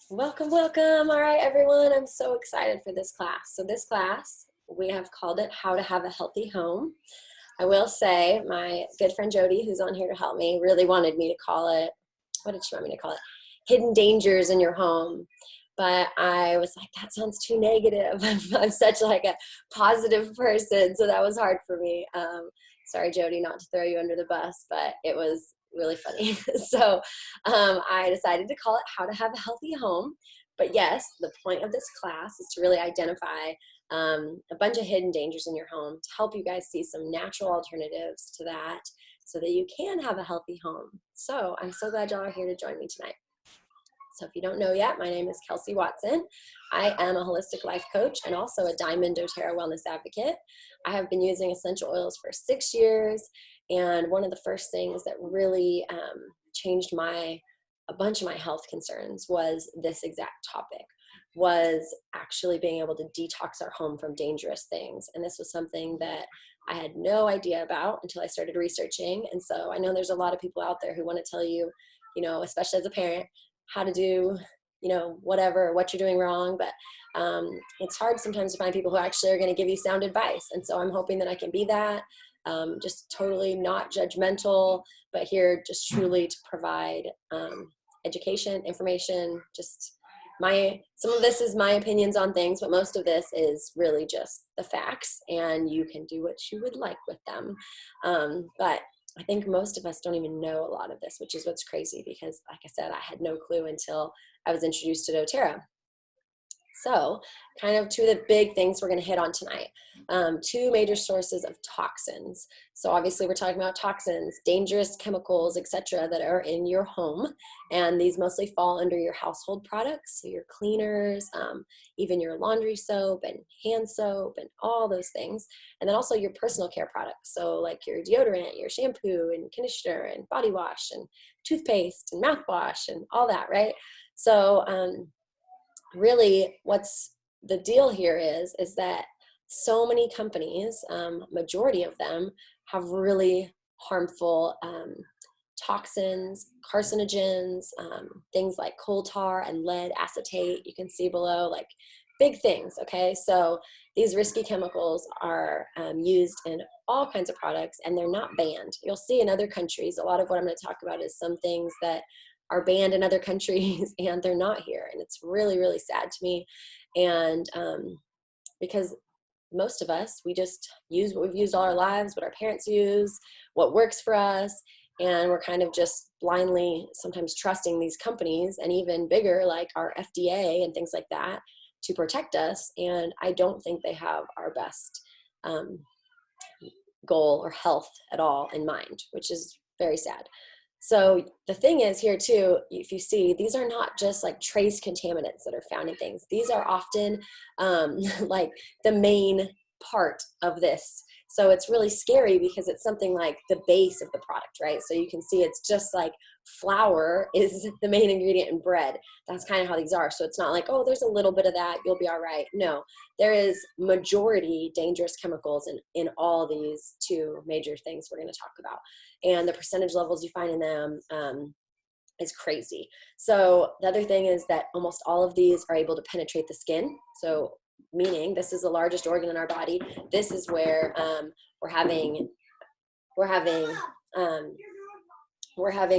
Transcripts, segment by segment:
Welcome, welcome. All right, everyone. I'm so excited for this class. So this class, we have called it How to Have a Healthy Home. I will say my good friend Jody, who's on here to help me, really wanted me to call it, what did she want me to call it? Hidden Dangers in Your Home. But I was like, that sounds too negative. I'm such like a positive person, so that was hard for me. Sorry, Jody, not to throw you under the bus, but it was really funny. So I decided to call it How to Have a Healthy Home. But yes, the point of this class is to really identify a bunch of hidden dangers in your home to help you guys see some natural alternatives to that so that you can have a healthy home. So I'm so glad y'all are here to join me tonight. So if you don't know yet, my name is Kelsey Watson. I am a holistic life coach and also a Diamond doTERRA wellness advocate. I have been using essential oils for 6 years, and one of the first things that really changed a bunch of my health concerns was this exact topic, was actually being able to detox our home from dangerous things. And this was something that I had no idea about until I started researching. And so I know there's a lot of people out there who want to tell you, especially as a parent, how to do, whatever, what you're doing wrong. But it's hard sometimes to find people who actually are going to give you sound advice. And so I'm hoping that I can be that, just totally not judgmental, but here just truly to provide education, information, just some of this is my opinions on things, but most of this is really just the facts, and you can do what you would like with them. But I think most of us don't even know a lot of this, which is what's crazy because, like I said, I had no clue until I was introduced to doTERRA. So kind of two of the big things we're going to hit on tonight. Two major sources of toxins. So obviously we're talking about toxins, dangerous chemicals, etc., that are in your home. And these mostly fall under your household products, so your cleaners, even your laundry soap and hand soap and all those things. And then also your personal care products. So like your deodorant, your shampoo and conditioner and body wash and toothpaste and mouthwash and all that, right? So really what's the deal here is that so many companies, majority of them, have really harmful toxins, carcinogens, things like coal tar and lead acetate. You can see below, like big things. Okay, so these risky chemicals are used in all kinds of products, and they're not banned. You'll see in other countries, a lot of what I'm going to talk about is some things that are banned in other countries and they're not here. And it's really, really sad to me. And because most of us, we just use what we've used all our lives, what our parents use, what works for us. And we're kind of just blindly sometimes trusting these companies, and even bigger, like our FDA and things like that, to protect us. And I don't think they have our best goal or health at all in mind, which is very sad. So the thing is here too, if you see, these are not just like trace contaminants that are found in things. These are often like the main part of this. So it's really scary because it's something like the base of the product, right? So you can see it's just like flour is the main ingredient in bread. That's kind of how these are. So it's not like, oh, there's a little bit of that, you'll be all right. No, there is majority dangerous chemicals in all these two major things we're going to talk about. And the percentage levels you find in them is crazy. So the other thing is that almost all of these are able to penetrate the skin. So meaning this is the largest organ in our body. This is where we're having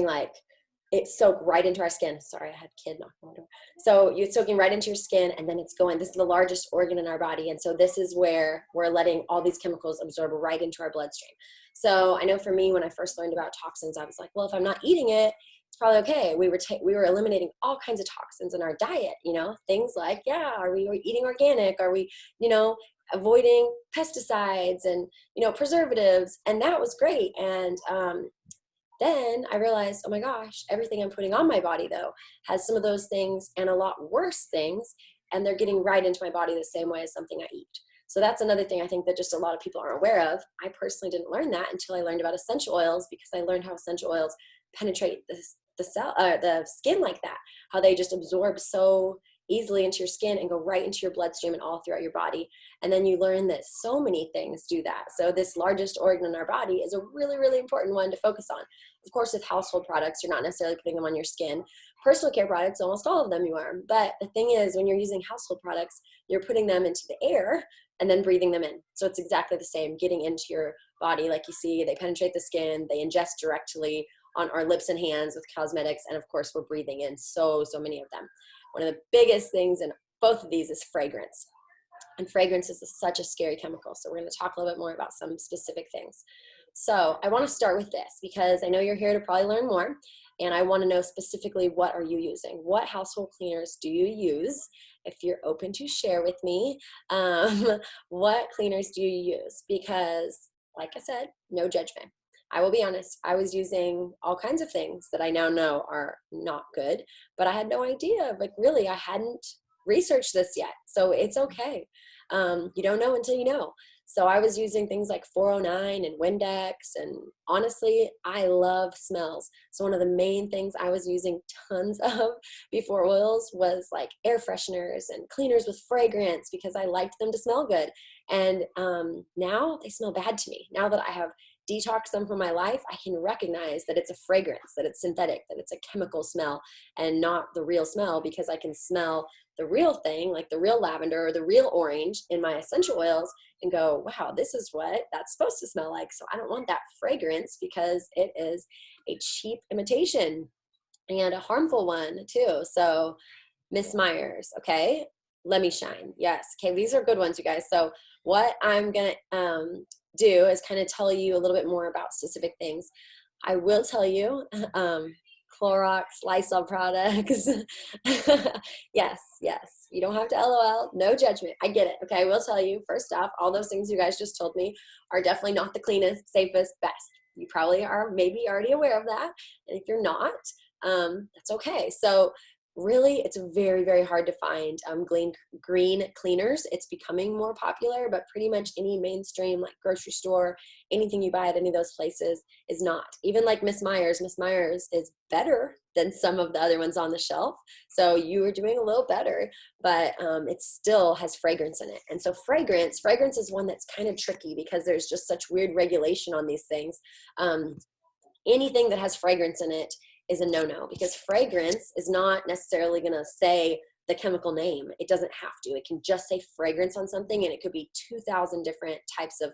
like it soak right into our skin. Sorry, I had a kid knocking on the door. So it's soaking right into your skin, and then it's going, this is the largest organ in our body. And so this is where we're letting all these chemicals absorb right into our bloodstream. So I know for me, when I first learned about toxins, I was like, well, if I'm not eating it, it's probably okay. We were eliminating all kinds of toxins in our diet, things like, are we eating organic? Are we, avoiding pesticides and, preservatives? And that was great. And then I realized, oh my gosh, everything I'm putting on my body, though, has some of those things and a lot worse things, and they're getting right into my body the same way as something I eat. So that's another thing I think that just a lot of people aren't aware of. I personally didn't learn that until I learned about essential oils, because I learned how essential oils penetrate the skin like that, how they just absorb so easily into your skin and go right into your bloodstream and all throughout your body. And then you learn that so many things do that. So this largest organ in our body is a really, really important one to focus on. Of course, with household products, you're not necessarily putting them on your skin. Personal care products, almost all of them you are. But the thing is, when you're using household products, you're putting them into the air and then breathing them in. So it's exactly the same, getting into your body. Like you see, they penetrate the skin, they ingest directly on our lips and hands with cosmetics. And of course, we're breathing in so many of them. One of the biggest things in both of these is fragrance. And fragrance is such a scary chemical. So we're going to talk a little bit more about some specific things. So I want to start with this because I know you're here to probably learn more. And I want to know specifically, what are you using? What household cleaners do you use? If you're open to share with me, what cleaners do you use? Because like I said, no judgment. I will be honest, I was using all kinds of things that I now know are not good, but I had no idea. Like really, I hadn't researched this yet. So it's okay. You don't know until you know. So I was using things like 409 and Windex, and honestly, I love smells. So one of the main things I was using tons of before oils was like air fresheners and cleaners with fragrance because I liked them to smell good. And now they smell bad to me. Now that I have detoxed them from my life, I can recognize that it's a fragrance, that it's synthetic, that it's a chemical smell and not the real smell, because I can smell the real thing, like the real lavender or the real orange in my essential oils and go, wow, this is what that's supposed to smell like. So I don't want that fragrance because it is a cheap imitation and a harmful one too. So Miss Myers, okay, Let Me Shine. Yes. Okay. These are good ones, you guys. So what I'm going to do is kind of tell you a little bit more about specific things. I will tell you, Clorox, Lysol products. Yes. You don't have to LOL. No judgment. I get it. Okay. I will tell you, first off, all those things you guys just told me are definitely not the cleanest, safest, best. You probably are maybe already aware of that. And if you're not, that's okay. So really, it's very, very hard to find green cleaners. It's becoming more popular, but pretty much any mainstream like grocery store, anything you buy at any of those places is not. Even like Miss Myers is better than some of the other ones on the shelf. So you are doing a little better, but it still has fragrance in it. And so fragrance is one that's kind of tricky because there's just such weird regulation on these things. Anything that has fragrance in it is a no-no, because fragrance is not necessarily going to say the chemical name. It doesn't have to. It can just say fragrance on something, and it could be 2,000 different types of,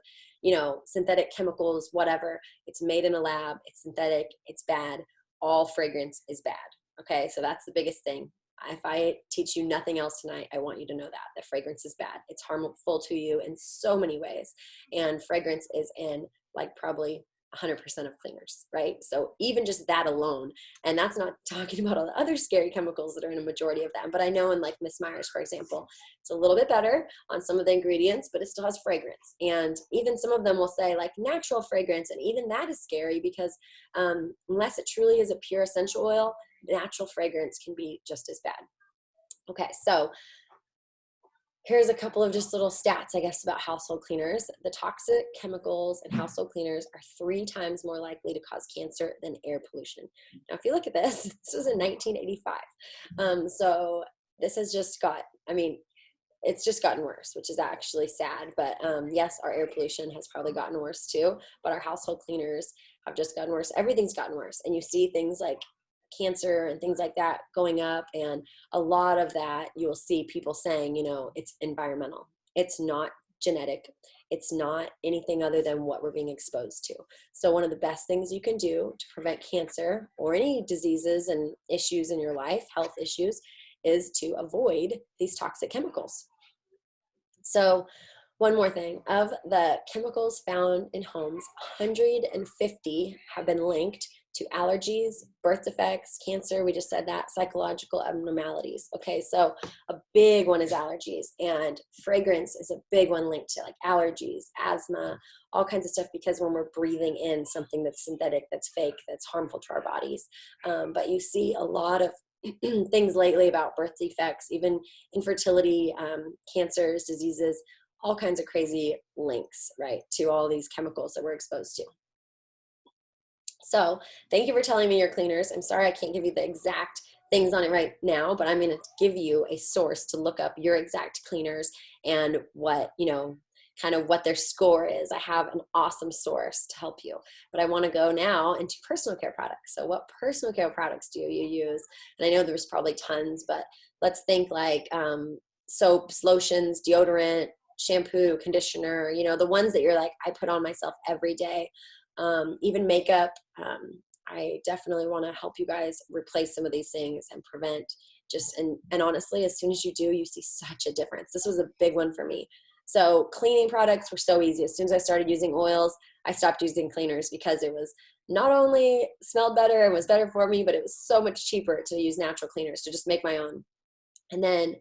synthetic chemicals, whatever. It's made in a lab. It's synthetic. It's bad. All fragrance is bad. Okay, so that's the biggest thing. If I teach you nothing else tonight, I want you to know that fragrance is bad. It's harmful to you in so many ways. And fragrance is in like probably 100% of cleaners, right? So even just that alone, and that's not talking about all the other scary chemicals that are in a majority of them, but I know in like Miss Myers, for example, it's a little bit better on some of the ingredients, but it still has fragrance. And even some of them will say like natural fragrance, and even that is scary because unless it truly is a pure essential oil, natural fragrance can be just as bad. Okay, so here's a couple of just little stats, I guess, about household cleaners. The toxic chemicals in household cleaners are 3 times more likely to cause cancer than air pollution. Now, if you look at this, this was in 1985. So this has just it's just gotten worse, which is actually sad. But yes, our air pollution has probably gotten worse too, but our household cleaners have just gotten worse. Everything's gotten worse. And you see things like cancer and things like that going up, and a lot of that you'll see people saying, it's environmental, it's not genetic, it's not anything other than what we're being exposed to. So one of the best things you can do to prevent cancer or any diseases and issues in your life, health issues, is to avoid these toxic chemicals. So one more thing, of the chemicals found in homes, 150 have been linked to allergies, birth defects, cancer, we just said that, psychological abnormalities. Okay, so a big one is allergies, and fragrance is a big one linked to like allergies, asthma, all kinds of stuff, because when we're breathing in something that's synthetic, that's fake, that's harmful to our bodies. But you see a lot of things lately about birth defects, even infertility, cancers, diseases, all kinds of crazy links, right, to all these chemicals that we're exposed to. So thank you for telling me your cleaners. I'm sorry I can't give you the exact things on it right now, but I'm going to give you a source to look up your exact cleaners and what, kind of what their score is. I have an awesome source to help you. But I want to go now into personal care products. So what personal care products do you use? And I know there's probably tons, but let's think like soaps, lotions, deodorant, shampoo, conditioner, you know, the ones that you're like, I put on myself every day. Even makeup. I definitely want to help you guys replace some of these things and prevent just, and honestly, as soon as you do, you see such a difference. This was a big one for me. So cleaning products were so easy. As soon as I started using oils, I stopped using cleaners because it was not only smelled better and was better for me, but it was so much cheaper to use natural cleaners, to just make my own. And then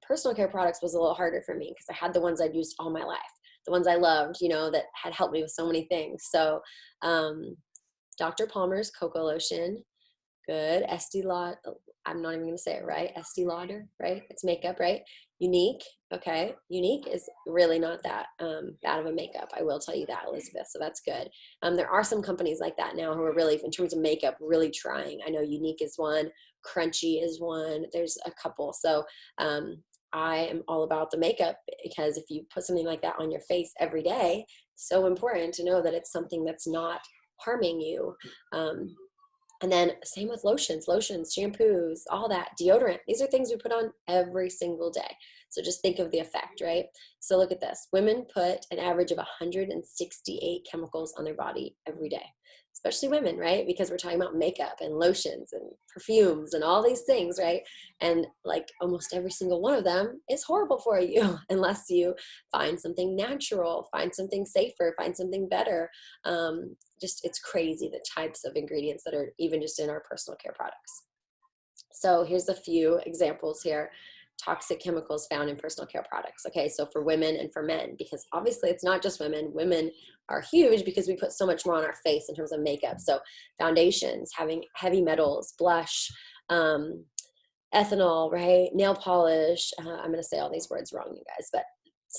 personal care products was a little harder for me because I had the ones I'd used all my life, the ones I loved, you know, that had helped me with so many things. So Dr. Palmer's Cocoa Lotion, good. Estee Lauder, I'm not even going to say it right. Estee Lauder, right? It's makeup, right? Unique, okay. Unique is really not that bad of a makeup. I will tell you that, Elizabeth. So that's good. There are some companies like that now who are really, in terms of makeup, really trying. I know Unique is one. Crunchy is one. There's a couple. So I am all about the makeup because if you put something like that on your face every day, it's so important to know that it's something that's not harming you. And then same with lotions, shampoos, all that, deodorant. These are things we put on every single day. So just think of the effect, right? So look at this. Women put an average of 168 chemicals on their body every day, especially women, right? Because we're talking about makeup and lotions and perfumes and all these things, right? And like almost every single one of them is horrible for you unless you find something natural, find something safer, find something better. Just it's crazy the types of ingredients that are even just in our personal care products. So here's a few examples here. Toxic chemicals found in personal care products. Okay, so for women and for men, because obviously it's not just women. Women are huge because we put so much more on our face in terms of makeup. So foundations, having heavy metals, blush, ethanol, right? Nail polish. I'm going to say all these words wrong, you guys, but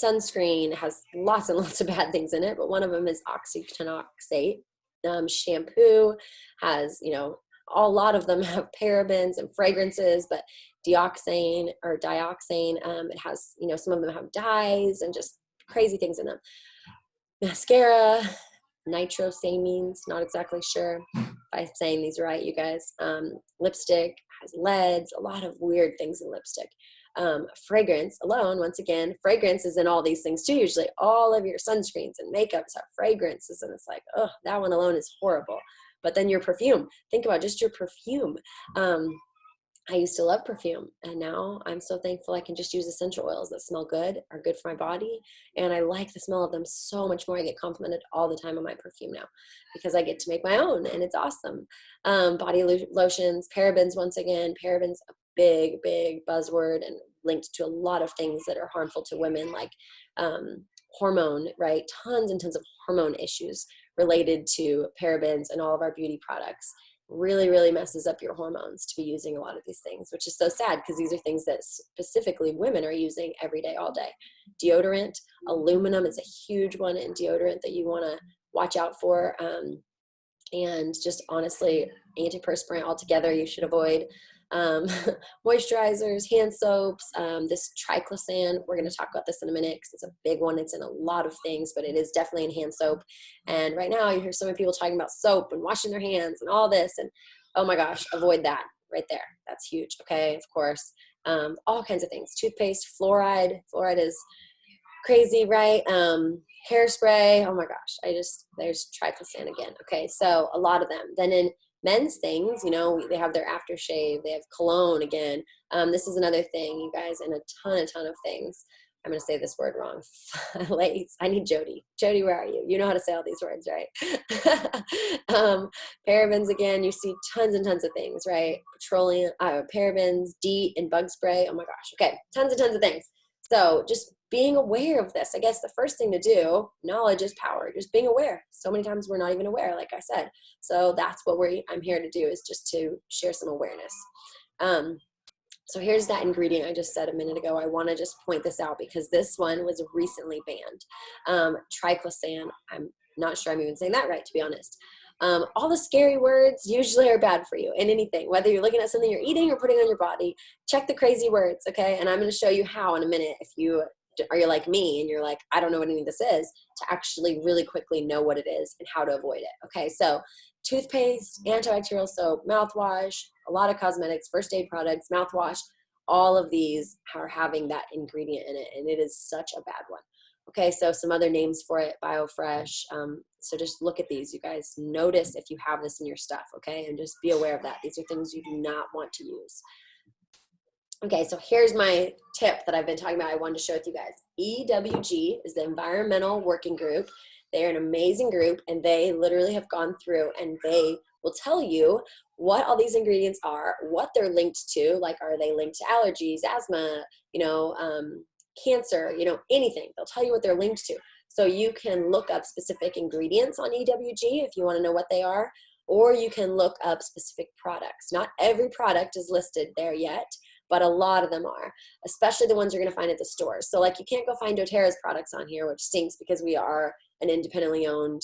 sunscreen has lots and lots of bad things in it, but one of them is oxytenoxate. Shampoo has, you know, a lot of them have parabens and fragrances, but dioxane, it has, you know, some of them have dyes and just crazy things in them. Mascara, nitrosamines, not exactly sure if I'm saying these right, you guys. Lipstick has leads, a lot of weird things in lipstick. Fragrance alone, once again, fragrance is in all these things too. Usually all of your sunscreens and makeups are fragrances, and it's like, oh, that one alone is horrible. But then your perfume, think about just your perfume. I used to love perfume, and now I'm so thankful I can just use essential oils that smell good, are good for my body, and I like the smell of them so much more. I get complimented all the time on my perfume now because I get to make my own, and it's awesome. Body lotions, parabens, once again, parabens, a big, big buzzword and linked to a lot of things that are harmful to women, like hormone, right? Tons and tons of hormone issues related to parabens and all of our beauty products. Really, really messes up your hormones to be using a lot of these things, which is so sad because these are things that specifically women are using every day, all day. Deodorant, aluminum is a huge one in deodorant that you want to watch out for. And just honestly, antiperspirant altogether, you should avoid. Moisturizers, hand soaps, this triclosan, we're going to talk about this in a minute because it's a big one. It's in a lot of things, but it is definitely in hand soap. And right now you hear so many people talking about soap and washing their hands and all this, and oh my gosh, avoid that right there. That's huge. Okay, of course. All kinds of things. Toothpaste, fluoride is crazy, right? Hairspray, oh my gosh, there's triclosan again. Okay, so a lot of them. Then in men's things, you know, they have their aftershave, they have cologne again. This is another thing, you guys, and a ton of things. I'm going to say this word wrong. Ladies, I need Jody. Jody, where are you? You know how to say all these words, right? Parabens, again, you see tons and tons of things, right? Petroleum, parabens, DEET, and bug spray. Oh my gosh. Okay, tons and tons of things. So just being aware of this, I guess the first thing to do, knowledge is power, just being aware. So many times we're not even aware, like I said. So that's what I'm here to do, is just to share some awareness. So here's that ingredient I just said a minute ago. I want to just point this out because this one was recently banned. Triclosan, I'm not sure I'm even saying that right, to be honest. All the scary words usually are bad for you in anything, whether you're looking at something you're eating or putting on your body. Check the crazy words, okay? And I'm going to show you how in a minute if you are you like me and you're like, I don't know what any of this is, to actually really quickly know what it is and how to avoid it. Okay, so toothpaste, antibacterial soap, mouthwash, a lot of cosmetics, first aid products, mouthwash, all of these are having that ingredient in it, and it is such a bad one. Okay, so some other names for it, BioFresh. So just look at these, you guys. Notice if you have this in your stuff, okay? And just be aware of that. These are things you do not want to use. Okay, so here's my tip that I've been talking about. I wanted to share with you guys. EWG is the Environmental Working Group. They're an amazing group, and they literally have gone through and they will tell you what all these ingredients are, what they're linked to, like are they linked to allergies, asthma, cancer, anything. They'll tell you what they're linked to. So you can look up specific ingredients on EWG if you want to know what they are, or you can look up specific products. Not every product is listed there yet, but a lot of them are, especially the ones you're going to find at the stores. So like you can't go find doTERRA's products on here, which stinks because we are an independently owned,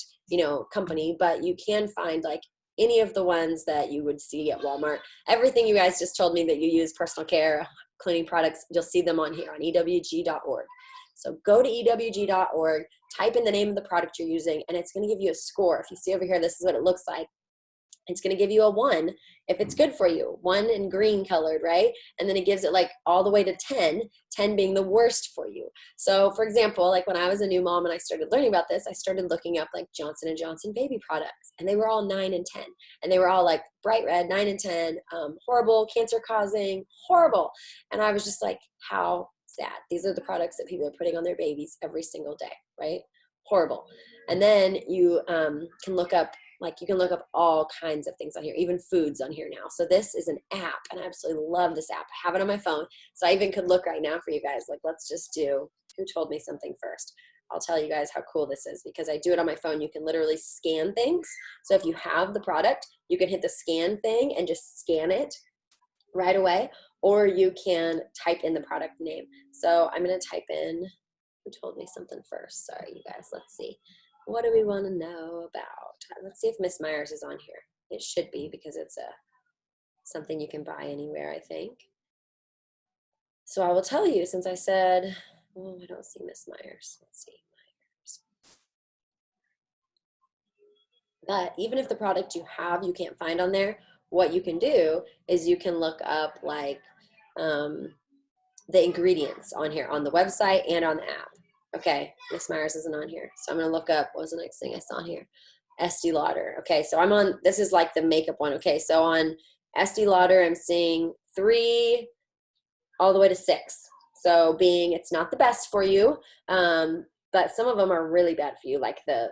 company, but you can find like any of the ones that you would see at Walmart. Everything you guys just told me that you use, personal care, cleaning products, you'll see them on here on EWG.org. So go to EWG.org, type in the name of the product you're using, and it's going to give you a score. If you see over here, this is what it looks like. It's going to give you a 1 if it's good for you, 1 in green colored, right? And then it gives it like all the way to 10, 10 being the worst for you. So for example, like when I was a new mom and I started learning about this, I started looking up like Johnson & Johnson baby products, and they were all 9 and 10. And they were all like bright red, 9 and 10, horrible, cancer causing, horrible. And I was just like, how sad. These are the products that people are putting on their babies every single day, right? Horrible. And then you can look up, you can look up all kinds of things on here, even foods on here now. So this is an app, and I absolutely love this app. I have it on my phone, so I even could look right now for you guys. Like, let's just do, who told me something first? I'll tell you guys how cool this is because I do it on my phone. You can literally scan things. So if you have the product, you can hit the scan thing and just scan it right away, or you can type in the product name. So I'm going to type in, who told me something first? Sorry, you guys. Let's see. What do we want to know about? Let's see if Miss Myers is on here. It should be because it's something you can buy anywhere, I think. So I will tell you, since I said, oh, I don't see Miss Myers. Let's see, Myers. But even if the product you have you can't find on there, what you can do is you can look up like the ingredients on here on the website and on the app. Okay, Miss Myers isn't on here. So I'm going to look up, what was the next thing I saw on here? Estee Lauder. Okay, so I'm on, this is like the makeup one. Okay, so on Estee Lauder, I'm seeing 3 all the way to 6. So being it's not the best for you, but some of them are really bad for you. Like the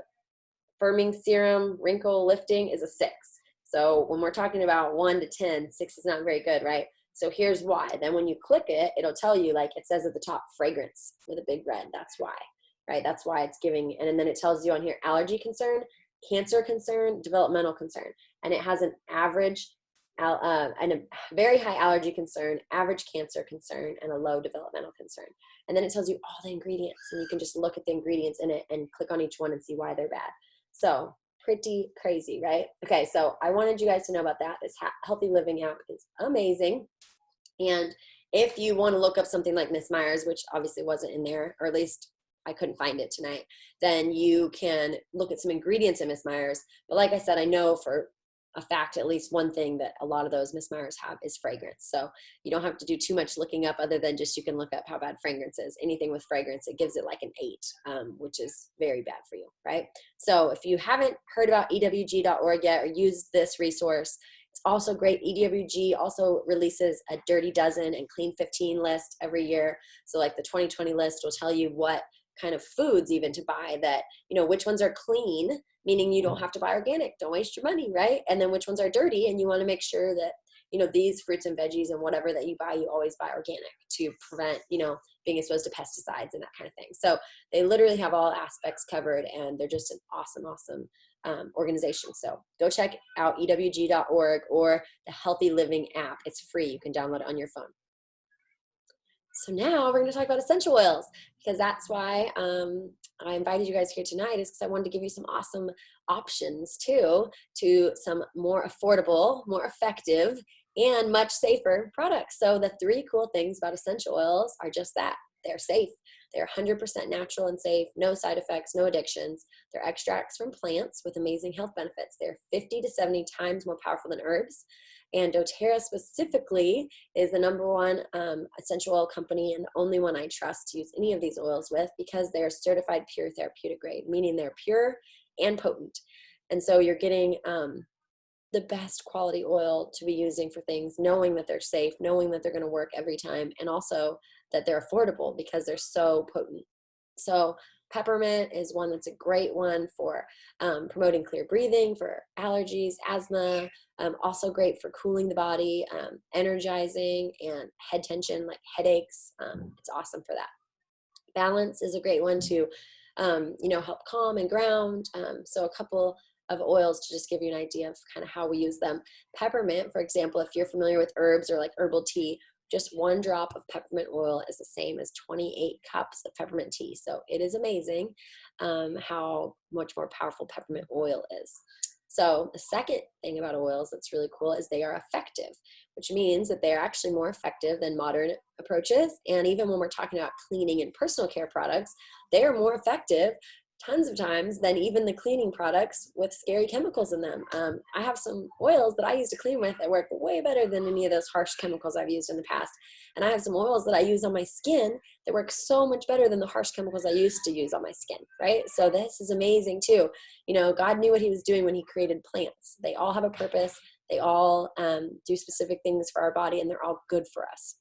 firming serum, wrinkle lifting is a 6. So when we're talking about 1 to 10, 6 is not very good, right? So here's why. Then when you click it, it'll tell you, like it says at the top, fragrance with a big red. That's why, right? That's why it's giving, and then it tells you on here, allergy concern, cancer concern, developmental concern. And it has an average, and a very high allergy concern, average cancer concern, and a low developmental concern. And then it tells you all the ingredients, and you can just look at the ingredients in it and click on each one and see why they're bad. So pretty crazy, right? Okay, so I wanted you guys to know about that. This Healthy Living app is amazing. And if you want to look up something like Miss Myers, which obviously wasn't in there, or at least I couldn't find it tonight, then you can look at some ingredients in Miss Myers. But like I said, I know for a fact, at least one thing that a lot of those Miss Myers have is fragrance. So you don't have to do too much looking up other than just you can look up how bad fragrance is. Anything with fragrance, it gives it like an 8, which is very bad for you, right? So if you haven't heard about EWG.org yet or used this resource, it's also great. EWG also releases a Dirty Dozen and Clean 15 list every year. So like the 2020 list will tell you what kind of foods even to buy that, which ones are clean, meaning you don't have to buy organic, don't waste your money, right? And then which ones are dirty, and you want to make sure that, these fruits and veggies and whatever that you buy, you always buy organic to prevent, being exposed to pesticides and that kind of thing. So they literally have all aspects covered, and they're just an awesome, awesome organization. So go check out EWG.org or the Healthy Living app. It's free. You can download it on your phone. So now we're going to talk about essential oils, because that's why I invited you guys here tonight, is because I wanted to give you some awesome options too, to some more affordable, more effective, and much safer products. So the 3 cool things about essential oils are just that. They're safe. They're 100% natural and safe, no side effects, no addictions. They're extracts from plants with amazing health benefits. They're 50 to 70 times more powerful than herbs. And doTERRA specifically is the #1 essential oil company and the only one I trust to use any of these oils with, because they're certified pure therapeutic grade, meaning they're pure and potent. And so you're getting the best quality oil to be using for things, knowing that they're safe, knowing that they're going to work every time, and also that they're affordable because they're so potent. So peppermint is one that's a great one for promoting clear breathing, for allergies, asthma, also great for cooling the body, energizing, and head tension like headaches. It's awesome for that. Balance is a great one to help calm and ground. So a couple of oils to just give you an idea of kind of how we use them. Peppermint, for example, if you're familiar with herbs or like herbal tea, just 1 drop of peppermint oil is the same as 28 cups of peppermint tea. So it is amazing how much more powerful peppermint oil is. So the second thing about oils that's really cool is they are effective, which means that they're actually more effective than modern approaches. And even when we're talking about cleaning and personal care products, they are more effective tons of times than even the cleaning products with scary chemicals in them. I have some oils that I use to clean with that work way better than any of those harsh chemicals I've used in the past. And I have some oils that I use on my skin that work so much better than the harsh chemicals I used to use on my skin, right? So this is amazing too. God knew what he was doing when he created plants. They all have a purpose. They all do specific things for our body, and they're all good for us.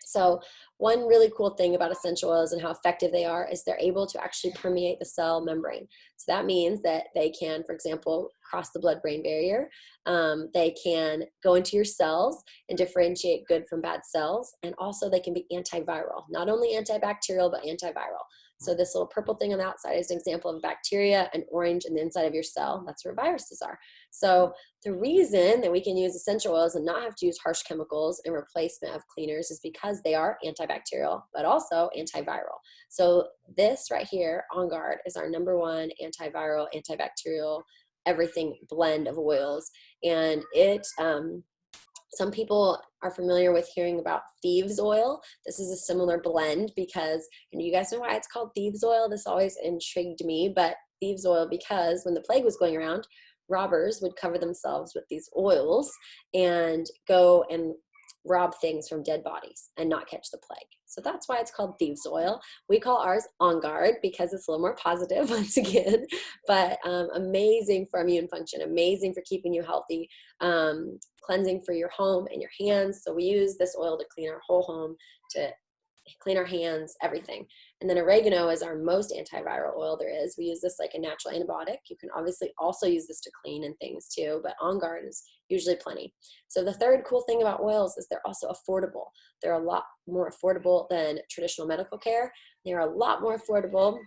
So one really cool thing about essential oils and how effective they are is they're able to actually permeate the cell membrane. So that means that they can, for example, cross the blood-brain barrier. They can go into your cells and differentiate good from bad cells. And also they can be antiviral, not only antibacterial, but antiviral. So this little purple thing on the outside is an example of bacteria, and orange in the inside of your cell. That's where viruses are. So the reason that we can use essential oils and not have to use harsh chemicals in replacement of cleaners is because they are antibacterial, but also antiviral. So this right here, On Guard, is our #1 antiviral, antibacterial, everything blend of oils. And it, some people are familiar with hearing about thieves oil. This is a similar blend because, and you guys know why it's called thieves oil? This always intrigued me, but thieves oil because when the plague was going around, robbers would cover themselves with these oils and go and rob things from dead bodies and not catch the plague. So that's why it's called thieves oil. We call ours On Guard because it's a little more positive once again, but amazing for immune function, amazing for keeping you healthy, cleansing for your home and your hands. So we use this oil to clean our whole home, to clean our hands, everything. And then oregano is our most antiviral oil there is. We use this like a natural antibiotic. You can obviously also use this to clean and things too, but On Guard is usually plenty. So the third cool thing about oils is they're also affordable. They're a lot more affordable than traditional medical care. They're a lot more affordable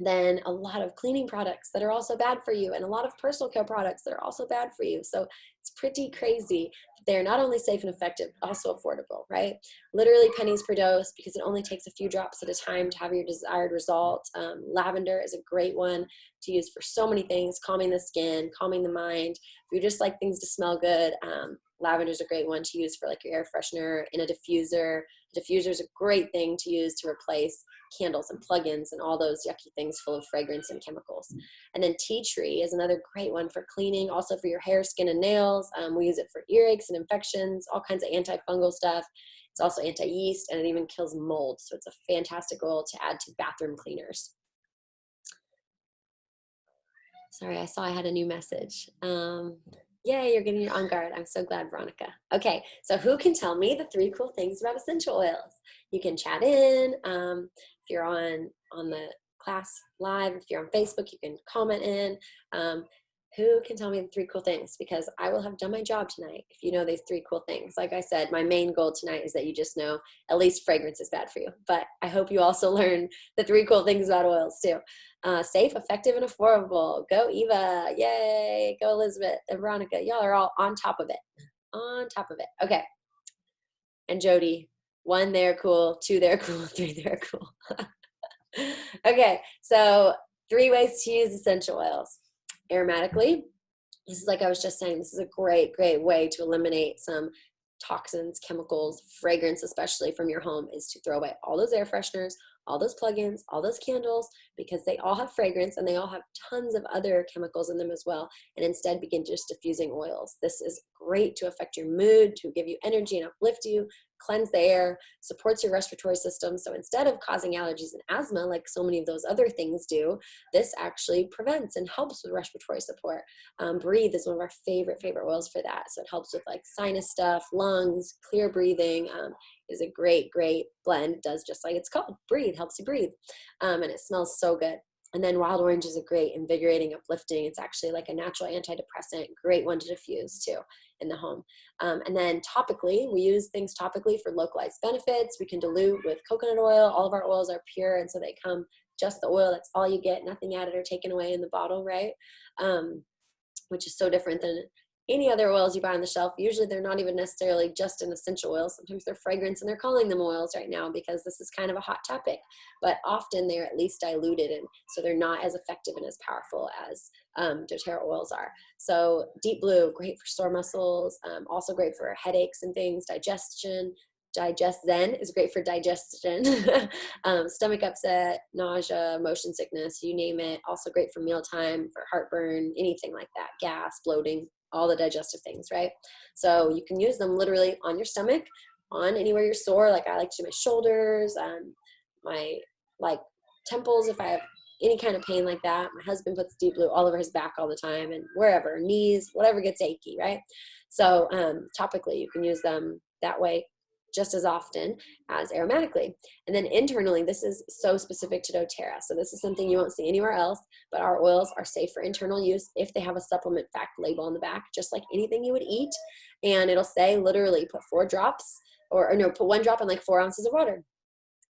than a lot of cleaning products that are also bad for you, and a lot of personal care products that are also bad for you. So it's pretty crazy. They're not only safe and effective, but also affordable, right? Literally pennies per dose, because it only takes a few drops at a time to have your desired result. Lavender is a great one to use for so many things, calming the skin, calming the mind. If you just like things to smell good, lavender is a great one to use for like your air freshener in a diffuser. A diffuser is a great thing to use to replace candles and plugins and all those yucky things full of fragrance and chemicals. And then tea tree is another great one for cleaning, also for your hair, skin, and nails. We use it for earaches and infections, all kinds of antifungal stuff. It's also anti-yeast, and it even kills mold. So it's a fantastic oil to add to bathroom cleaners. Sorry, I saw I had a new message. Yay, you're getting your On Guard. I'm so glad, Veronica. Okay, so who can tell me the 3 cool things about essential oils? You can chat in. If you're on the class live, if you're on Facebook, you can comment in. Who can tell me the 3 cool things? Because I will have done my job tonight if you know these 3 cool things. Like I said, my main goal tonight is that you just know at least fragrance is bad for you. But I hope you also learn the 3 cool things about oils too. Safe, effective, and affordable. Go Eva. Yay. Go Elizabeth and Veronica. Y'all are all on top of it. On top of it. Okay. And Jody. 1, they're cool. 2, they're cool. 3, they're cool. Okay. So 3 ways to use essential oils. Aromatically. This is like I was just saying, this is a great, great way to eliminate some toxins, chemicals, fragrance, especially from your home, is to throw away all those air fresheners, all those plugins, all those candles, because they all have fragrance and they all have tons of other chemicals in them as well, and instead begin just diffusing oils. This is great to affect your mood, to give you energy and uplift you, cleanse the air, supports your respiratory system. So instead of causing allergies and asthma like so many of those other things do, this actually prevents and helps with respiratory support. Breathe is one of our favorite oils for that. So it helps with like sinus stuff, lungs, clear breathing. Is a great blend. It does just like it's called, breathe, helps you breathe. And it smells so good. And then wild orange is a great invigorating, uplifting. It's actually like a natural antidepressant, great one to diffuse too in the home. And then topically, we use things topically for localized benefits. We can dilute with coconut oil. All of our oils are pure, and so they come just the oil. That's all you get, nothing added or taken away in the bottle, right? Which is so different than any other oils you buy on the shelf. Usually they're not even necessarily just an essential oil. Sometimes they're fragrance and they're calling them oils right now because this is kind of a hot topic, but often they're at least diluted, and so they're not as effective and as powerful as doTERRA oils are. So Deep Blue, great for sore muscles, also great for headaches and things, digestion. Digest Zen is great for digestion, stomach upset, nausea, motion sickness, you name it. Also great for mealtime, for heartburn, anything like that, gas, bloating, all the digestive things, right? So you can use them literally on your stomach, on anywhere you're sore. Like I like to do my shoulders, my like temples if I have any kind of pain like that. My husband puts Deep Blue all over his back all the time, and wherever, knees, whatever gets achy, right? So topically, you can use them that way just as often as aromatically. And then internally, this is so specific to doTERRA. So this is something you won't see anywhere else, but our oils are safe for internal use if they have a supplement fact label on the back, just like anything you would eat. And it'll say literally put 4 drops or no, put 1 drop in like 4 ounces of water.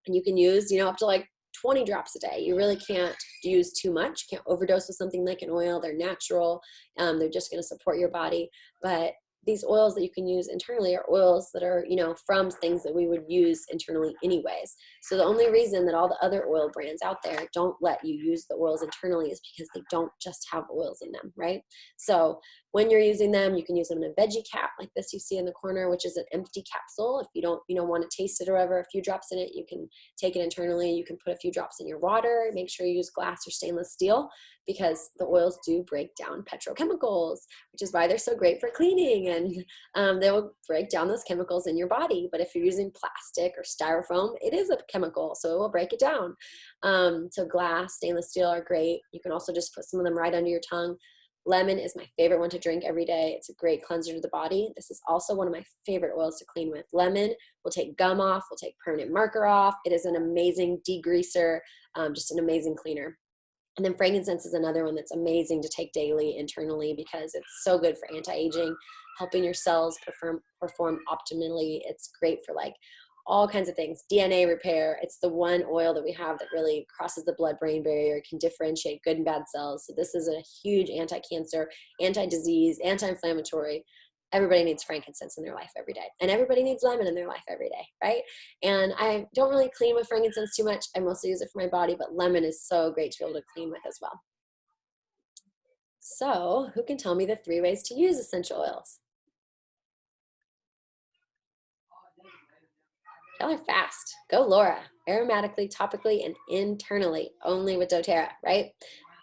And you can use, up to like 20 drops a day. You really can't use too much. You can't overdose with something like an oil. They're natural. They're just going to support your body. But these oils that you can use internally are oils that are, from things that we would use internally anyways. So the only reason that all the other oil brands out there don't let you use the oils internally is because they don't just have oils in them, right? So when you're using them, you can use them in a veggie cap like this you see in the corner, which is an empty capsule. If you don't, want to taste it or whatever, a few drops in it, you can take it internally. You can put a few drops in your water. Make sure you use glass or stainless steel because the oils do break down petrochemicals, which is why they're so great for cleaning, and they will break down those chemicals in your body. But if you're using plastic or styrofoam, it is a chemical, so it will break it down. So glass, stainless steel are great. You can also just put some of them right under your tongue. Lemon is my favorite one to drink every day. It's a great cleanser to the body. This is also one of my favorite oils to clean with. Lemon will take gum off, will take permanent marker off. It is an amazing degreaser, just an amazing cleaner. And then frankincense is another one that's amazing to take internally because it's so good for anti-aging, helping your cells perform optimally. It's great for like all kinds of things, DNA repair. It's the one oil that we have that really crosses the blood-brain barrier, can differentiate good and bad cells. So this is a huge anti-cancer, anti-disease, anti-inflammatory. Everybody needs frankincense in their life every day. And everybody needs lemon in their life every day, right? And I don't really clean with frankincense too much. I mostly use it for my body, but lemon is so great to be able to clean with as well. So who can tell me the 3 ways to use essential oils? Y'all are fast. Go Laura. Aromatically, topically, and internally, only with doTERRA, right?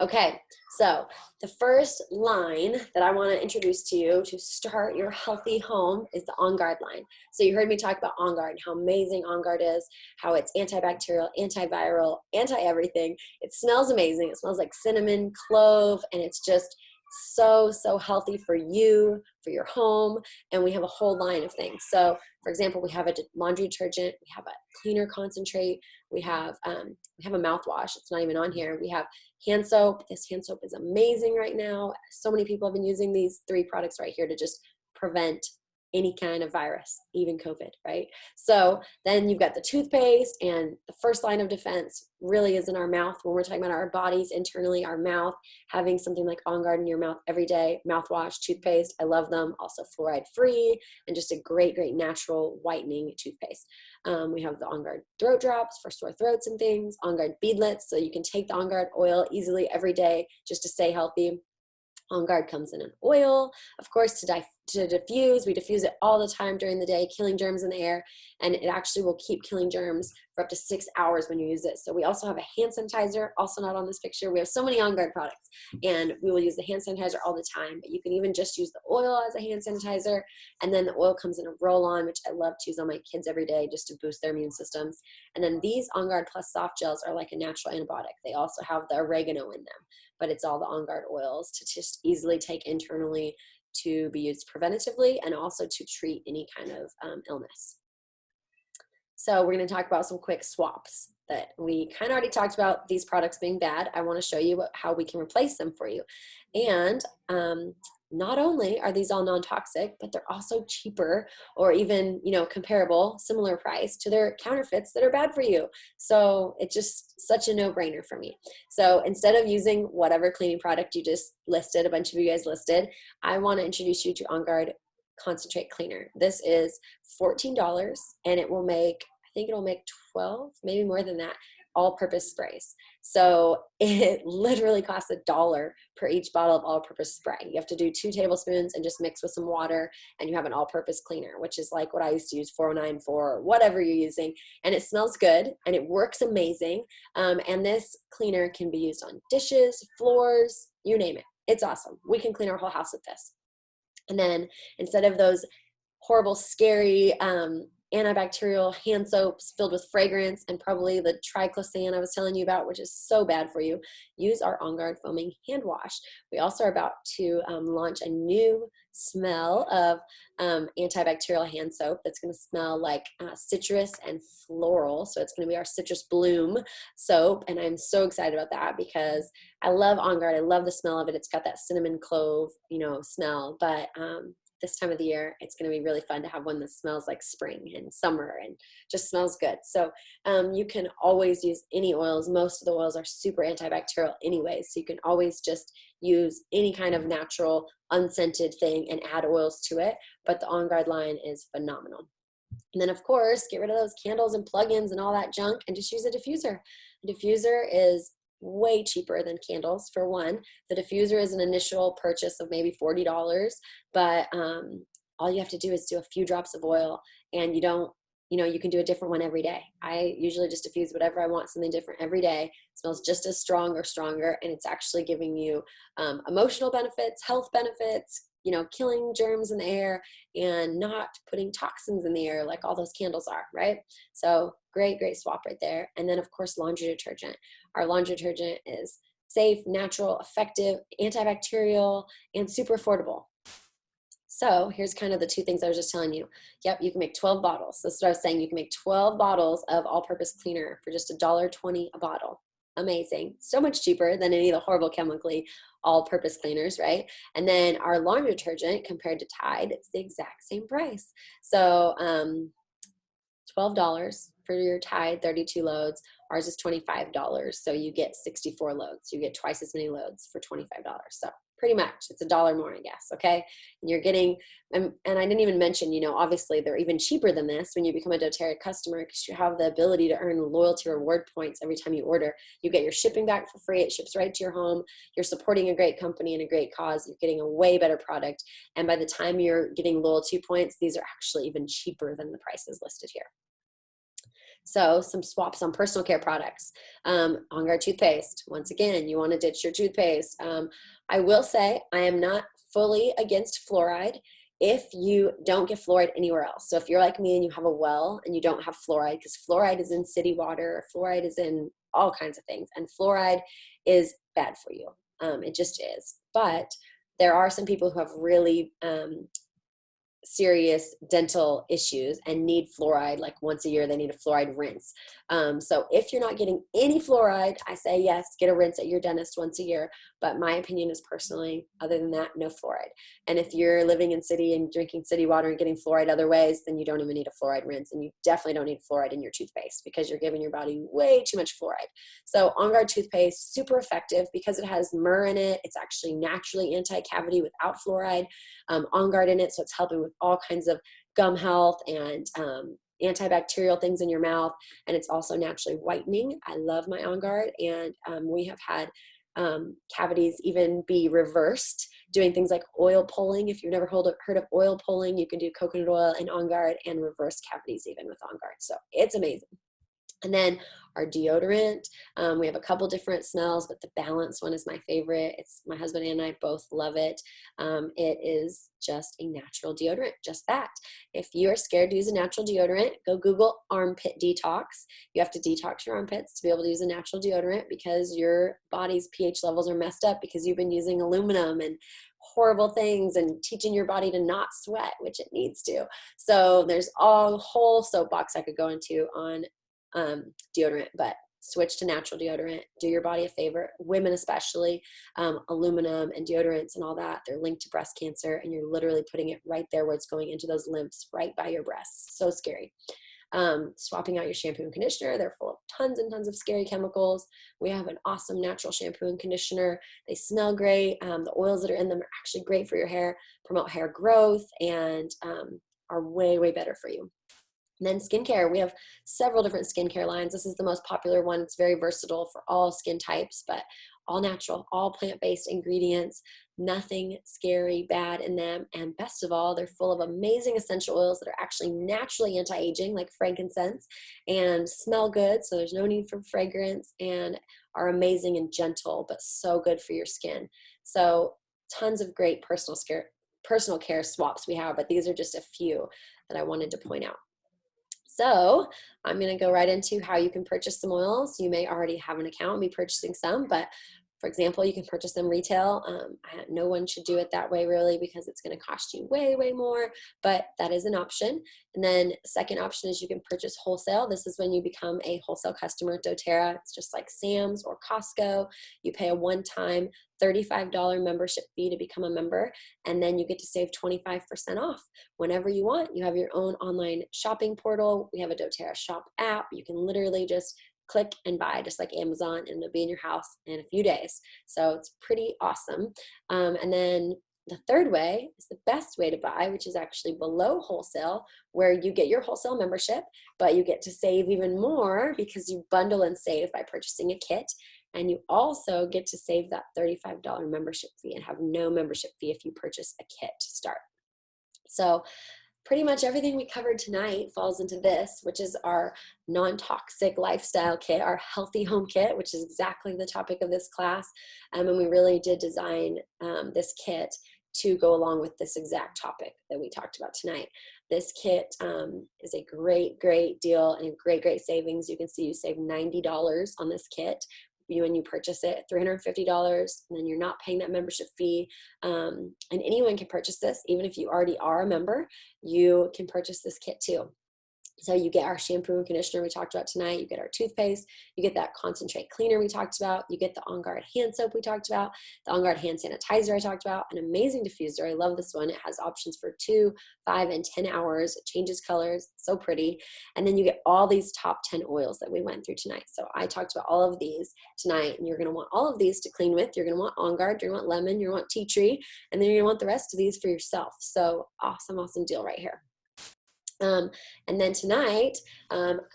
Okay, so the first line that I want to introduce to you to start your healthy home is the On Guard line. So you heard me talk about On Guard and how amazing On Guard is, how it's antibacterial, antiviral, anti-everything. It smells amazing. It smells like cinnamon, clove, and it's just so healthy for you, for your home, and we have a whole line of things. So for example, we have a laundry detergent, we have a cleaner concentrate, we have a mouthwash. It's not even on here. We have hand soap. This hand soap is amazing right now. So many people have been using these 3 products right here to just prevent any kind of virus, even COVID, right? So then you've got the toothpaste, and the first line of defense really is in our mouth. When we're talking about our bodies internally, our mouth, having something like On Guard in your mouth every day, mouthwash, toothpaste, I love them. Also fluoride free, and just a great natural whitening toothpaste. We have the On Guard throat drops for sore throats and things, On Guard beadlets, so you can take the On Guard oil easily every day just to stay healthy. On Guard comes in an oil, of course, to to diffuse. We diffuse it all the time during the day, killing germs in the air, and it actually will keep killing germs for up to 6 hours when you use it. So we also have a hand sanitizer, also not on this picture. We have so many On Guard products, and we will use the hand sanitizer all the time, but you can even just use the oil as a hand sanitizer, and then the oil comes in a roll-on, which I love to use on my kids every day just to boost their immune systems. And then these On Guard Plus soft gels are like a natural antibiotic. They also have the oregano in them, but it's all the On Guard oils to just easily take internally to be used preventatively and also to treat any kind of illness. So we're going to talk about some quick swaps that we kind of already talked about these products being bad. I want to show you how we can replace them for you. And not only are these all non-toxic, but they're also cheaper or even, comparable, similar price to their counterfeits that are bad for you. So it's just such a no-brainer for me. So instead of using whatever cleaning product you just listed, a bunch of you guys listed, I want to introduce you to On Guard Concentrate Cleaner. This is $14 and it will make, I think it'll make 12, maybe more than that, all-purpose sprays. So it literally costs $1 per each bottle of all-purpose spray. You have to do 2 tablespoons and just mix with some water, and you have an all-purpose cleaner, which is like what I used to use 409 for, whatever you're using. And it smells good and it works amazing. And this cleaner can be used on dishes, floors, you name it. It's awesome. We can clean our whole house with this. And then instead of those horrible, scary antibacterial hand soaps filled with fragrance and probably the triclosan I was telling you about, which is so bad for you, use our On Guard foaming hand wash. We also are about to launch a new smell of antibacterial hand soap that's going to smell like citrus and floral. So it's going to be our Citrus Bloom soap, and I'm so excited about that because I love On Guard. I love the smell of it. It's got that cinnamon clove, smell, but this time of the year, it's going to be really fun to have one that smells like spring and summer and just smells good. So you can always use any oils. Most of the oils are super antibacterial anyways, so you can always just use any kind of natural unscented thing and add oils to it. But the On Guard line is phenomenal. And then, of course, get rid of those candles and plugins and all that junk and just use a diffuser. A diffuser is way cheaper than candles. For one, the diffuser is an initial purchase of maybe $40, but all you have to do is do a few drops of oil, and you can do a different one every day. I usually just diffuse whatever I want, something different every day. It smells just as strong or stronger, and it's actually giving you emotional benefits, health benefits, killing germs in the air and not putting toxins in the air like all those candles are, right? So great swap right there. And then, of course, laundry detergent. Our laundry detergent is safe, natural, effective, antibacterial, and super affordable. So here's kind of the 2 things I was just telling you. Yep, you can make 12 bottles. That's what I was saying. You can make 12 bottles of all-purpose cleaner for just $1.20 a bottle. Amazing. So much cheaper than any of the horrible chemically all-purpose cleaners, right? And then our laundry detergent compared to Tide, it's the exact same price. So $12 for your Tide 32 loads. Ours is $25. So you get 64 loads. You get twice as many loads for $25. So pretty much it's $1 more, I guess. Okay. And you're getting, and I didn't even mention, obviously they're even cheaper than this when you become a doTERRA customer, because you have the ability to earn loyalty reward points every time you order. You get your shipping back for free. It ships right to your home. You're supporting a great company and a great cause. You're getting a way better product. And by the time you're getting loyalty points, these are actually even cheaper than the prices listed here. So some swaps on personal care products. On Guard toothpaste. Once again, you want to ditch your toothpaste. I will say I am not fully against fluoride if you don't get fluoride anywhere else. So if you're like me and you have a well and you don't have fluoride, because fluoride is in city water, fluoride is in all kinds of things, and fluoride is bad for you. It just is. But there are some people who have really serious dental issues and need fluoride, like once a year they need a fluoride rinse. So if you're not getting any fluoride, I say yes, get a rinse at your dentist once a year. But my opinion is personally, other than that, no fluoride. And if you're living in city and drinking city water and getting fluoride other ways, then you don't even need a fluoride rinse, and you definitely don't need fluoride in your toothpaste because you're giving your body way too much fluoride. So On Guard toothpaste, super effective because it has myrrh in it. It's actually naturally anti-cavity without fluoride. On Guard in it, so it's helping with all kinds of gum health and antibacterial things in your mouth, and it's also naturally whitening. I love my On Guard, and we have had cavities even be reversed, doing things like oil pulling. If you've never heard of oil pulling, you can do coconut oil and On Guard and reverse cavities even with On Guard. So it's amazing. And then our deodorant, we have a couple different smells, but the balanced one is my favorite. It's my husband and I both love it. It is just a natural deodorant, just that. If you are scared to use a natural deodorant, go Google armpit detox. You have to detox your armpits to be able to use a natural deodorant because your body's pH levels are messed up because you've been using aluminum and horrible things and teaching your body to not sweat, which it needs to. So there's a whole soapbox I could go into on deodorant, but switch to natural deodorant. Do your body a favor, women especially. Aluminum and deodorants and all that, they're linked to breast cancer, and you're literally putting it right there where it's going into those lymphs, right by your breasts. So scary. Swapping out your shampoo and conditioner, they're full of tons and tons of scary chemicals. We have an awesome natural shampoo and conditioner. They smell great. The oils that are in them are actually great for your hair, promote hair growth, and are way, way better for you. And then skincare, we have several different skincare lines. This is the most popular one. It's very versatile for all skin types, but all natural, all plant-based ingredients, nothing scary, bad in them. And best of all, they're full of amazing essential oils that are actually naturally anti-aging, like frankincense, and smell good. So there's no need for fragrance, and are amazing and gentle, but so good for your skin. So tons of great personal care swaps we have, but these are just a few that I wanted to point out. So I'm going to go right into how you can purchase some oils. You may already have an account and be purchasing some, but for example, you can purchase them retail. No one should do it that way really because it's going to cost you way, way more, but that is an option. And then second option is you can purchase wholesale. This is when you become a wholesale customer at doTERRA. It's just like Sam's or Costco. You pay a one-time $35 membership fee to become a member, and then you get to save 25% off whenever you want. You have your own online shopping portal. We have a doTERRA shop app. You can literally just click and buy just like Amazon, and it'll be in your house in a few days. So it's pretty awesome. And then the third way is the best way to buy, which is actually below wholesale, where you get your wholesale membership, but you get to save even more because you bundle and save by purchasing a kit. And you also get to save that $35 membership fee and have no membership fee if you purchase a kit to start. So pretty much everything we covered tonight falls into this, which is our non-toxic lifestyle kit, our healthy home kit, which is exactly the topic of this class. And we really did design this kit to go along with this exact topic that we talked about tonight. This kit is a great, great deal and great, great savings. You can see you save $90 on this kit when you purchase it, $350, and then you're not paying that membership fee. And anyone can purchase this. Even if you already are a member, you can purchase this kit too. So you get our shampoo and conditioner we talked about tonight, you get our toothpaste, you get that concentrate cleaner we talked about, you get the On Guard hand soap we talked about, the On Guard hand sanitizer I talked about, an amazing diffuser. I love this one. It has options for 2, 5, and 10 hours. It changes colors, so pretty. And then you get all these top 10 oils that we went through tonight. So I talked about all of these tonight, and you're gonna want all of these to clean with. You're gonna want On Guard, you're gonna want lemon, you're gonna want tea tree, and then you're gonna want the rest of these for yourself. So awesome, awesome deal right here. And then tonight,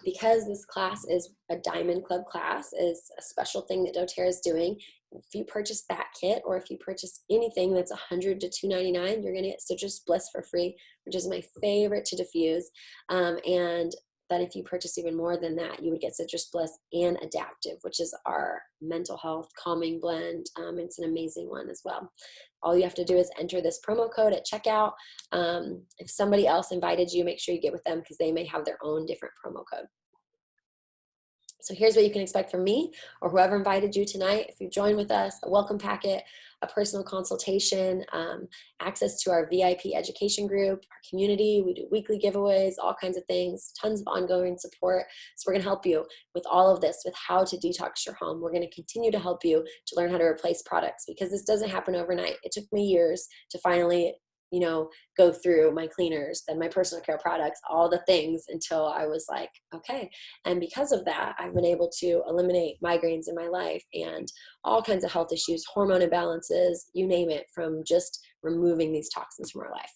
because this class is a Diamond Club class, is a special thing that doTERRA is doing. If you purchase that kit, or if you purchase anything that's $100 to $299, you're going to get Citrus Bliss for free, which is my favorite to diffuse. And then if you purchase even more than that, you would get Citrus Bliss and Adaptive, which is our mental health calming blend. It's an amazing one as well. All you have to do is enter this promo code at checkout. If somebody else invited you, make sure you get with them because they may have their own different promo code. So here's what you can expect from me or whoever invited you tonight. If you join with us, a welcome packet, a personal consultation, access to our VIP education group, our community. We do weekly giveaways, all kinds of things, tons of ongoing support. So we're going to help you with all of this, with how to detox your home. We're going to continue to help you to learn how to replace products because this doesn't happen overnight. It took me years to finally go through my cleaners, then my personal care products, all the things until I was like, okay. And because of that, I've been able to eliminate migraines in my life and all kinds of health issues, hormone imbalances, you name it, from just removing these toxins from our life.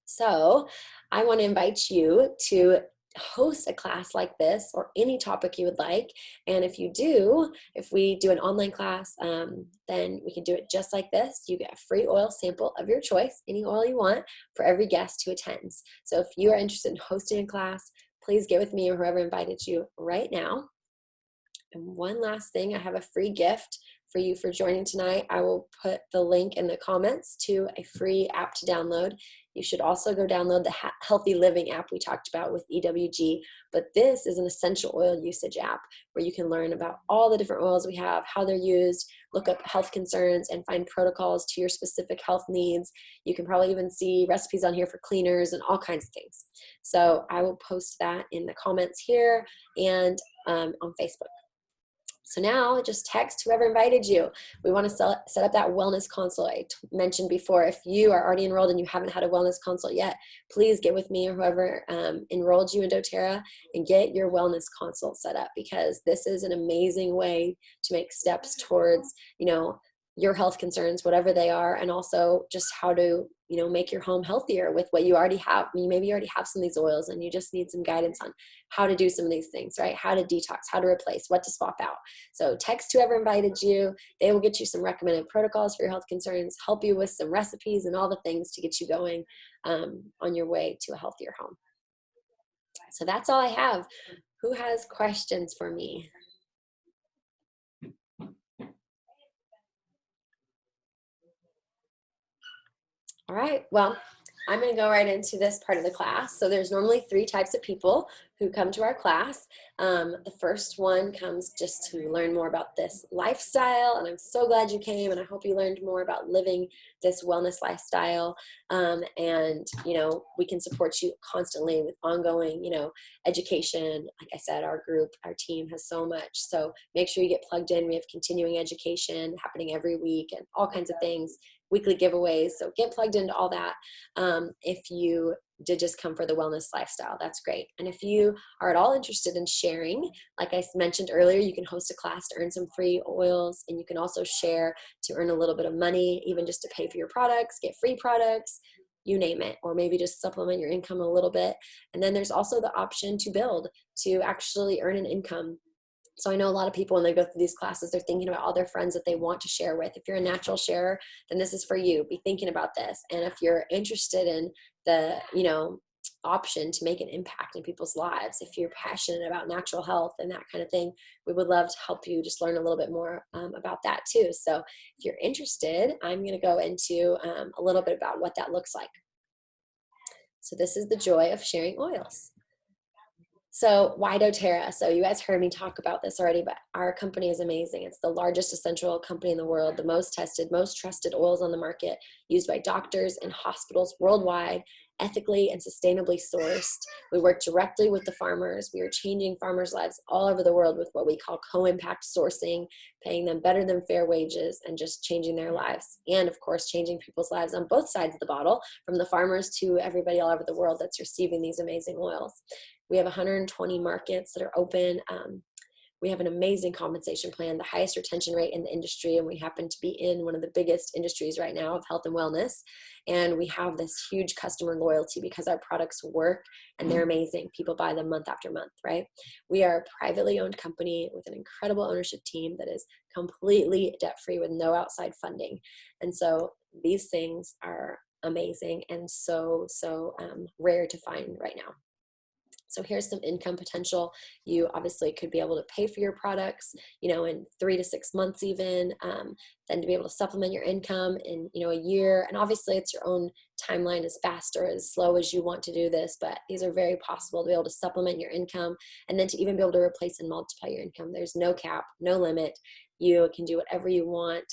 So I want to invite you to host a class like this or any topic you would like. And if you do, if we do an online class, then we can do it just like this. You get a free oil sample of your choice, any oil you want, for every guest who attends. So if you are interested in hosting a class, please get with me or whoever invited you right now. And one last thing, I have a free gift for you for joining tonight. I will put the link in the comments to a free app to download. You should also go download the Healthy Living app we talked about with EWG, but this is an essential oil usage app where you can learn about all the different oils we have, how they're used, look up health concerns, and find protocols to your specific health needs. You can probably even see recipes on here for cleaners and all kinds of things. So I will post that in the comments here and on Facebook. So now just text whoever invited you. We want to set up that wellness consult I mentioned before. If you are already enrolled and you haven't had a wellness consult yet, please get with me or whoever enrolled you in doTERRA and get your wellness consult set up, because this is an amazing way to make steps towards, your health concerns, whatever they are, and also just how to, make your home healthier with what you already have. Maybe you already have some of these oils and you just need some guidance on how to do some of these things, right? How to detox, how to replace, what to swap out. So text whoever invited you. They will get you some recommended protocols for your health concerns, help you with some recipes and all the things to get you going on your way to a healthier home. So that's all I have. Who has questions for me? All right, well, I'm going to go right into this part of the class. So there's normally 3 types of people who come to our class. The first one comes just to learn more about this lifestyle, and I'm so glad you came, and I hope you learned more about living this wellness lifestyle. And, we can support you constantly with ongoing, education. Like I said, our group, our team has so much. So make sure you get plugged in. We have continuing education happening every week and all kinds of things, weekly giveaways. So get plugged into all that. If you did just come for the wellness lifestyle, that's great. And if you are at all interested in sharing, like I mentioned earlier, you can host a class to earn some free oils, and you can also share to earn a little bit of money, even just to pay for your products, get free products, you name it, or maybe just supplement your income a little bit. And then there's also the option to build, to actually earn an income. So I know a lot of people, when they go through these classes, they're thinking about all their friends that they want to share with. If you're a natural sharer, then this is for you. Be thinking about this. And if you're interested in the, option to make an impact in people's lives, if you're passionate about natural health and that kind of thing, we would love to help you just learn a little bit more about that too. So if you're interested, I'm going to go into a little bit about what that looks like. So this is the joy of sharing oils. So why doTERRA? So you guys heard me talk about this already, but our company is amazing. It's the largest essential oil company in the world, the most tested, most trusted oils on the market, used by doctors and hospitals worldwide, ethically and sustainably sourced. We work directly with the farmers. We are changing farmers' lives all over the world with what we call co-impact sourcing, paying them better than fair wages and just changing their lives. And of course, changing people's lives on both sides of the bottle, from the farmers to everybody all over the world that's receiving these amazing oils. We have 120 markets that are open. We have an amazing compensation plan, the highest retention rate in the industry, and we happen to be in one of the biggest industries right now of health and wellness. And we have this huge customer loyalty because our products work and they're amazing. People buy them month after month, right? We are a privately owned company with an incredible ownership team that is completely debt-free with no outside funding. And so these things are amazing and so rare to find right now. So here's some income potential. You obviously could be able to pay for your products, in 3 to 6 months even, then to be able to supplement your income in, a year. And obviously it's your own timeline, as fast or as slow as you want to do this, but these are very possible to be able to supplement your income and then to even be able to replace and multiply your income. There's no cap, no limit. You can do whatever you want,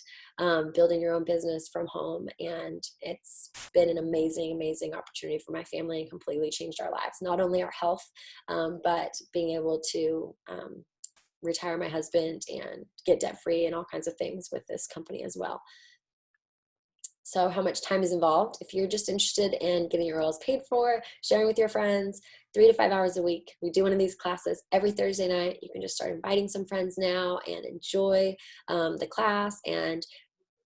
building your own business from home. And it's been an amazing, amazing opportunity for my family and completely changed our lives. Not only our health, but being able to retire my husband and get debt free and all kinds of things with this company as well. So how much time is involved? If you're just interested in getting your oils paid for, sharing with your friends, 3 to 5 hours a week. We do one of these classes every Thursday night. You can just start inviting some friends now and enjoy the class. And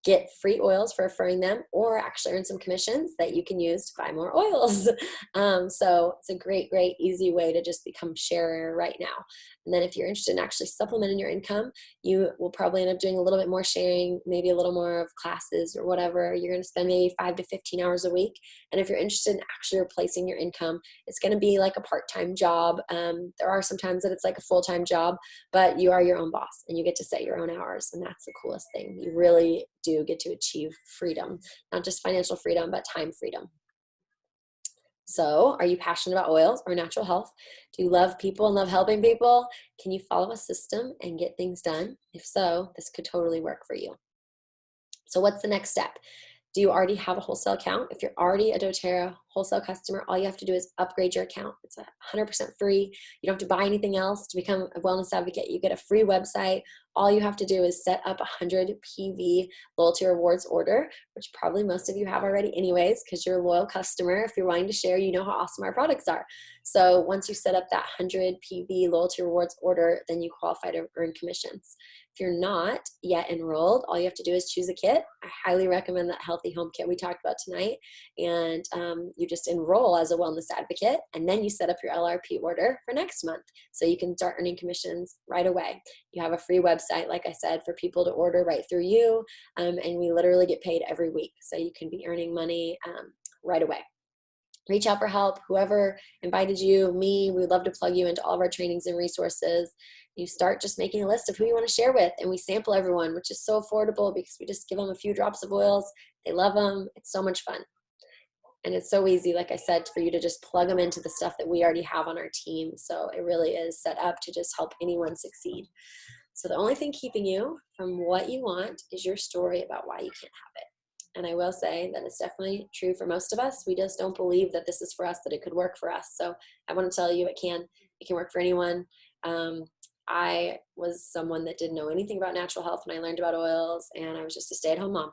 get free oils for referring them, or actually earn some commissions that you can use to buy more oils. So it's a great, great, easy way to just become sharer right now. And then if you're interested in actually supplementing your income, you will probably end up doing a little bit more sharing, maybe a little more of classes or whatever. You're going to spend maybe 5 to 15 hours a week. And if you're interested in actually replacing your income, it's going to be like a part-time job. There are some times that it's like a full-time job, but you are your own boss and you get to set your own hours. And that's the coolest thing. You really do get to achieve freedom, not just financial freedom, but time freedom. So, are you passionate about oils or natural health? Do you love people and love helping people? Can you follow a system and get things done? If so, this could totally work for you. So, what's the next step? Do you already have a wholesale account? If you're already a doTERRA wholesale customer, all you have to do is upgrade your account. It's 100% free. You don't have to buy anything else to become a wellness advocate. You get a free website. All you have to do is set up a 100 PV loyalty rewards order, which probably most of you have already anyways, because you're a loyal customer. If you're wanting to share, you know how awesome our products are. So once you set up that 100 PV loyalty rewards order, then you qualify to earn commissions. If you're not yet enrolled, all you have to do is choose a kit. I highly recommend that Healthy Home Kit we talked about tonight. And you just enroll as a wellness advocate, and then you set up your LRP order for next month. So you can start earning commissions right away. You have a free website, like I said, for people to order right through you. And we literally get paid every week. So you can be earning money right away. Reach out for help. Whoever invited you, me, we'd love to plug you into all of our trainings and resources. You start just making a list of who you want to share with, and we sample everyone, which is so affordable because we just give them a few drops of oils. They love them. It's so much fun. And it's so easy, like I said, for you to just plug them into the stuff that we already have on our team. So it really is set up to just help anyone succeed. So the only thing keeping you from what you want is your story about why you can't have it. And I will say that it's definitely true for most of us. We just don't believe that this is for us, that it could work for us. So I want to tell you it can work for anyone. I was someone that didn't know anything about natural health when I learned about oils, and I was just a stay-at-home mom,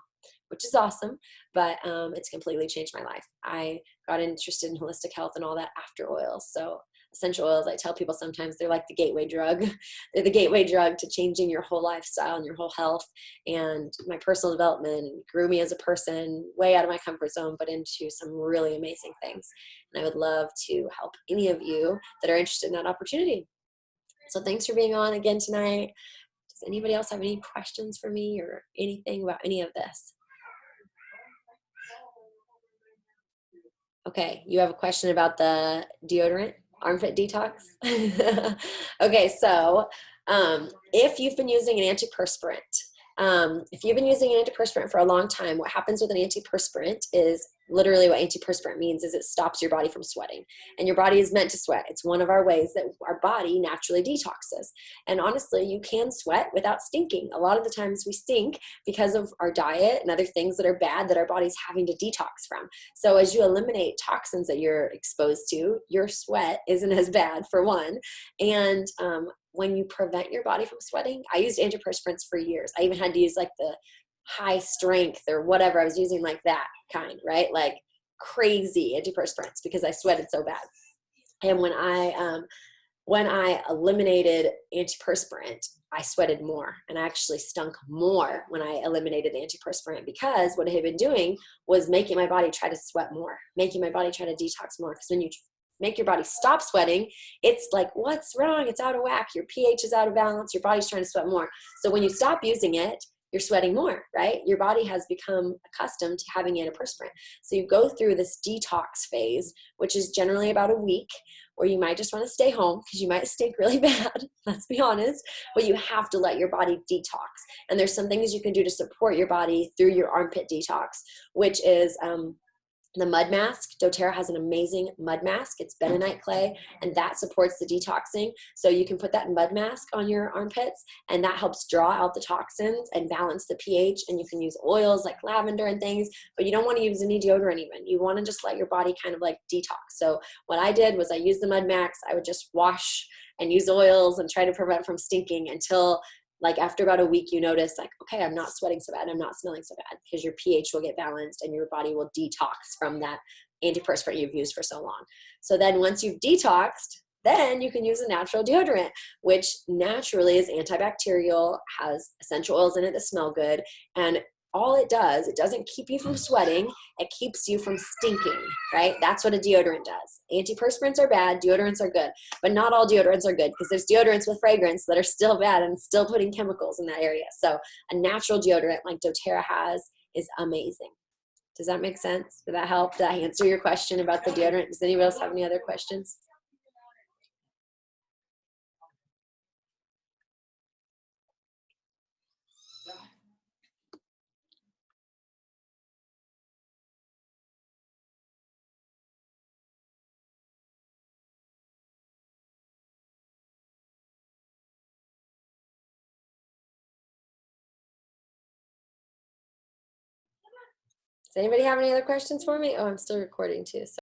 which is awesome, but it's completely changed my life. I got interested in holistic health and all that after oils. So essential oils, I tell people sometimes they're like the gateway drug. They're the gateway drug to changing your whole lifestyle and your whole health. And my personal development grew me as a person way out of my comfort zone, but into some really amazing things. And I would love to help any of you that are interested in that opportunity. So thanks for being on again tonight. Does anybody else have any questions for me or anything about any of this? Okay, you have a question about the deodorant, armpit detox? Okay, so if you've been using an antiperspirant, for a long time, what happens with an antiperspirant is literally what antiperspirant means is it stops your body from sweating. And your body is meant to sweat. It's one of our ways that our body naturally detoxes. And honestly, you can sweat without stinking. A lot of the times we stink because of our diet and other things that are bad that our body's having to detox from. So as you eliminate toxins that you're exposed to, your sweat isn't as bad, for one. And when you prevent your body from sweating, I used antiperspirants for years. I even had to use like the high strength or whatever. I was using like that kind, right? Like crazy antiperspirants because I sweated so bad. And when I eliminated antiperspirant, I sweated more, and I actually stunk more when I eliminated antiperspirant, because what I had been doing was making my body try to sweat more, making my body try to detox more. Because when you make your body stop sweating, it's like, what's wrong? It's out of whack. Your pH is out of balance. Your body's trying to sweat more. So when you stop using it, you're sweating more, right? Your body has become accustomed to having antiperspirant. So you go through this detox phase, which is generally about a week, where you might just want to stay home because you might stink really bad, let's be honest, but you have to let your body detox. And there's some things you can do to support your body through your armpit detox, which is the mud mask. doTERRA has an amazing mud mask. It's bentonite clay, and that supports the detoxing. So you can put that mud mask on your armpits, and that helps draw out the toxins and balance the pH. And you can use oils like lavender and things, but you don't want to use any deodorant even. You want to just let your body kind of like detox. So what I did was I used the mud mask. I would just wash and use oils and try to prevent from stinking until, like, after about a week, you notice like, okay, I'm not sweating so bad. I'm not smelling so bad, because your pH will get balanced and your body will detox from that antiperspirant you've used for so long. So then once you've detoxed, then you can use a natural deodorant, which naturally is antibacterial, has essential oils in it that smell good, and all it does, it doesn't keep you from sweating, it keeps you from stinking, right? That's what a deodorant does. Antiperspirants are bad, deodorants are good, but not all deodorants are good because there's deodorants with fragrance that are still bad and still putting chemicals in that area. So a natural deodorant like doTERRA has is amazing. Does that make sense? Did that help? Did I answer your question about the deodorant? Does anybody else have any other questions? Does anybody have any other questions for me? Oh, I'm still recording too. So